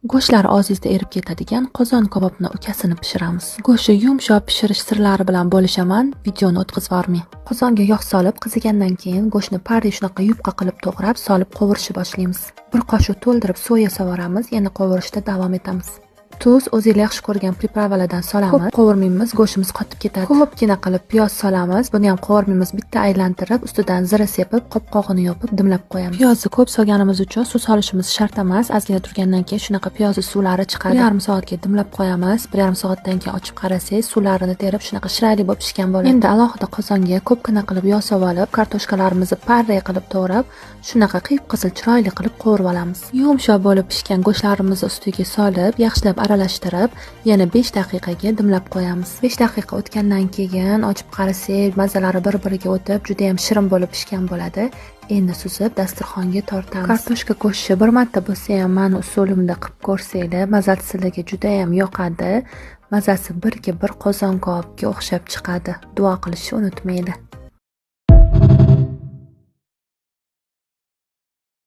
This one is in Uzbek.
Go'shtlar ozizda erib ketadigan qozon kabobni ukasini pishiramiz. Go'shtni yumshoq pishirish sirlari bilan bo'lishaman, videoni o'tkazib yubormang. Qozonga yog' solib, qizigandan keyin go'shtni parda shunaqa yupqa qilib to'g'rab, solib qovurishni boshlaymiz. Bir qoshiq to'ldirib soya sovoramiz, yana qovurishda davom etamiz. Tuz o'zingizlar yaxshi ko'rgan pripravalardan solamiz. Ko'p qovurmaymiz, go'shtimiz qotib ketadi. Ko'pgina qilib piyoz solamiz. Buni ham qovurmaymiz, bitta aylantirib, ustidan zira sepib, qopqog'ini yopib, dimlab qo'yamiz. Piyozni ko'p solganimiz uchun suv solishimiz shart emas. Ozgina turgandan keyin shunaqa piyozni suvlari chiqadi. 1,5 soatga dimlab qo'yamiz. 1,5 soatdan keyin ochib qarasangiz, suvlarini terib, shunaqa shirali bo'lib pishgan bo'ladi. Endi alohida qozonga ko'pgina qilib yog' solib olib, kartoshkalarimizni parra qilib to'g'rab, shunaqa qiyib-qizil chiroyli qilib qovurib olamiz. Yumshoq bo'lib pishgan go'shtlarimizni ustiga solib, yaxshilab aralashtirib, yana 5 daqiqaga dimlab qo'yamiz. 5 daqiqa o'tgandan keyin ochib qarasak, mazalari bir-biriga o'tib, juda ham shirin bo'lib pishgan bo'ladi. Endi suzib dasturxonga tortamiz. Kartoshka go'shti bir marta bo'lsa ham meni usulimda qilib ko'rsanglar, mazasi sizlarga juda ham yoqadi. Mazasi birga bir qozon kabobga o'xshab chiqadi. Duo qilishni unutmanglar.